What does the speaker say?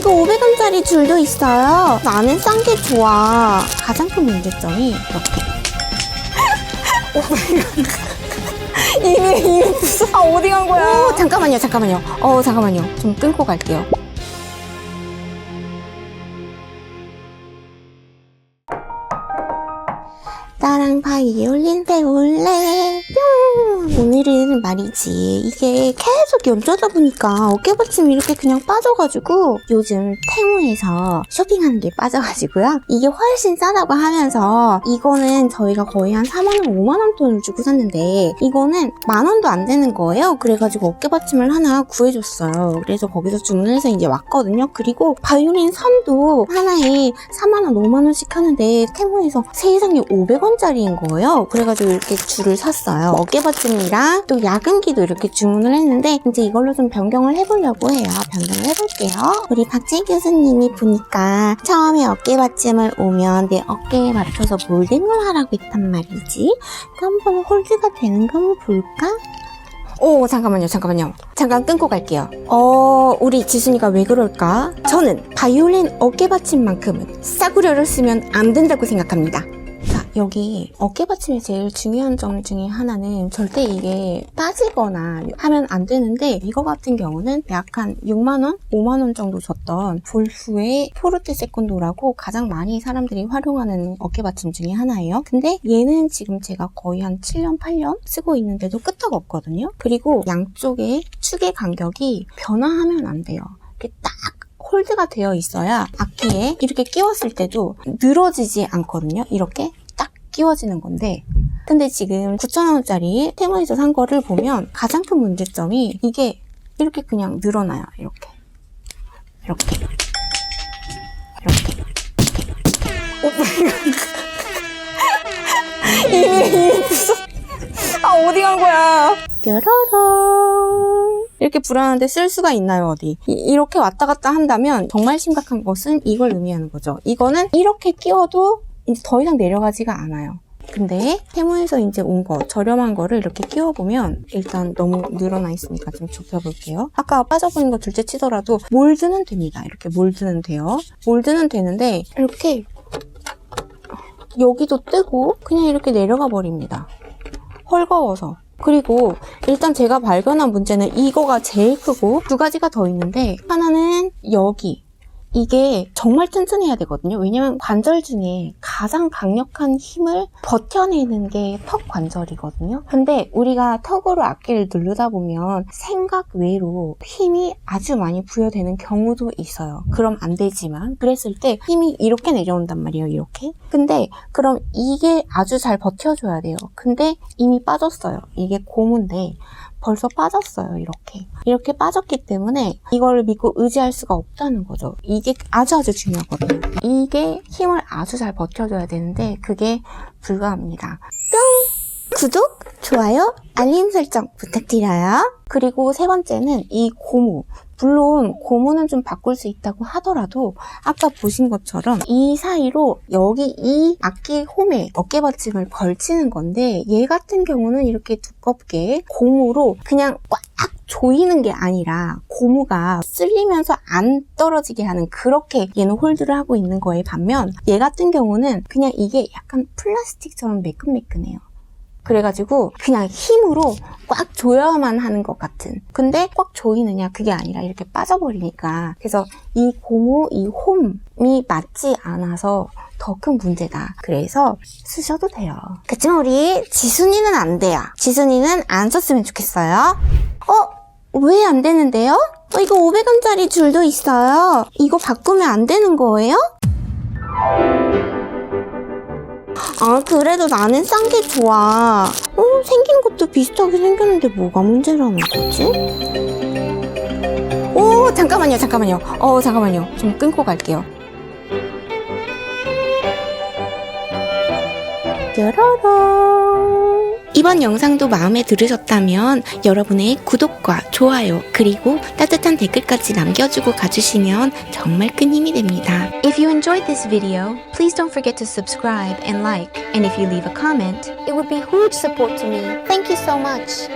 이거 500원짜리 줄도 있어요. 나는 싼 게 좋아. 가장 큰 문제점이 이렇게. 이미 무슨 어디 간 거야? 오, 잠깐만요. 잠깐만요. 좀 끊고 갈게요. 나랑 바이올린 배울래? 뿅! 오늘은 말이지, 이게 계속 연주하다 보니까 어깨받침이 이렇게 그냥 빠져가지고 요즘 테무에서 쇼핑하는 게 빠져가지고요. 이게 훨씬 싸다고 하면서 이거는 저희가 거의 한 4만원, 5만원 돈을 주고 샀는데 이거는 만원도 안 되는 거예요. 그래가지고 어깨받침을 하나 구해줬어요. 그래서 거기서 주문해서 이제 왔거든요. 그리고 바이올린 선도 하나에 4만원, 5만원씩 하는데 테무에서 세상에 500원짜리인 거예요. 그래가지고 이렇게 줄을 샀어요. 어깨받침이랑 또 야근기도 이렇게 주문을 했는데 이제 이걸로 좀 변경을 해보려고 해요. 변경을 해볼게요. 우리 박재 교수님이 보니까 처음에 어깨받침을 오면 내 어깨에 맞춰서 몰딩을 하라고 했단 말이지. 한번 홀드가 되는 거 한번 볼까? 오, 잠깐만요. 잠깐 끊고 갈게요. 우리 지순이가 왜 그럴까? 저는 바이올린 어깨받침만큼은 싸구려를 쓰면 안 된다고 생각합니다. 자, 여기 어깨받침의 제일 중요한 점 중에 하나는 절대 이게 빠지거나 하면 안 되는데 이거 같은 경우는 약 한 6만원? 5만원 정도 줬던 볼프의 포르테 세컨도라고 가장 많이 사람들이 활용하는 어깨받침 중에 하나예요. 근데 얘는 지금 제가 거의 한 7년, 8년 쓰고 있는데도 끄떡 없거든요. 그리고 양쪽의 축의 간격이 변화하면 안 돼요. 이렇게 딱 홀드가 되어 있어야 악기에 이렇게 끼웠을 때도 늘어지지 않거든요. 이렇게 딱 끼워지는 건데 근데 지금 9,000원짜리 테무에서 산 거를 보면 가장 큰 문제점이 이게 이렇게 그냥 늘어나요. 이렇게 이미 무슨 어디 간 거야? 뾰로롱 이렇게 불안한데 쓸 수가 있나요 어디? 이렇게 왔다 갔다 한다면 정말 심각한 것은 이걸 의미하는 거죠. 이거는 이렇게 끼워도 이제 더 이상 내려가지가 않아요. 근데 테무에서 이제 온 거 저렴한 거를 이렇게 끼워보면 일단 너무 늘어나 있으니까 좀 좁혀볼게요. 아까 빠져버린 거 둘째 치더라도 몰드는 됩니다. 이렇게 몰드는 돼요. 몰드는 되는데 이렇게 여기도 뜨고 그냥 이렇게 내려가 버립니다. 헐거워서. 그리고 일단 제가 발견한 문제는 이거가 제일 크고 두 가지가 더 있는데 하나는 여기 이게 정말 튼튼해야 되거든요. 왜냐면 관절 중에 가장 강력한 힘을 버텨내는 게 턱 관절이거든요. 근데 우리가 턱으로 악기를 누르다 보면 생각 외로 힘이 아주 많이 부여되는 경우도 있어요. 그럼 안 되지만 그랬을 때 힘이 이렇게 내려온단 말이에요. 이렇게. 근데 그럼 이게 아주 잘 버텨줘야 돼요. 근데 이미 빠졌어요. 이게 고무인데 벌써 빠졌어요. 이렇게 빠졌기 때문에 이걸 믿고 의지할 수가 없다는 거죠. 이게 아주 중요하거든요. 이게 힘을 아주 잘 버텨줘야 되는데 그게 불가합니다. 뿅! 구독, 좋아요, 알림 설정 부탁드려요. 그리고 세 번째는 이 고무. 물론 고무는 좀 바꿀 수 있다고 하더라도 아까 보신 것처럼 이 사이로 여기 이 악기 홈에 어깨받침을 걸치는 건데 얘 같은 경우는 이렇게 두껍게 고무로 그냥 꽉 조이는 게 아니라 고무가 쓸리면서 안 떨어지게 하는 그렇게 얘는 홀드를 하고 있는 거에 반면 얘 같은 경우는 그냥 이게 약간 플라스틱처럼 매끈매끈해요. 그래가지고 그냥 힘으로 꽉 조여야만 하는 것 같은. 근데 꽉 조이느냐 그게 아니라 이렇게 빠져버리니까. 그래서 이 고무, 이 홈이 맞지 않아서 더 큰 문제다. 그래서 쓰셔도 돼요. 그치만 우리 지순이는 안 돼요. 지순이는 안 썼으면 좋겠어요. 왜 안 되는데요? 이거 500원짜리 줄도 있어요. 이거 바꾸면 안 되는 거예요? 그래도 나는 싼 게 좋아. 생긴 것도 비슷하게 생겼는데 뭐가 문제라는 거지? 오, 잠깐만요. 좀 끊고 갈게요. 뾰로롱. 이번 영상도 마음에 들으셨다면 여러분의 구독과 좋아요 그리고 따뜻한 댓글까지 남겨주고 가주시면 정말 큰 힘이 됩니다. If you enjoyed this video, please don't forget to subscribe and like. And if you leave a comment, It would be huge support to me. Thank you so much.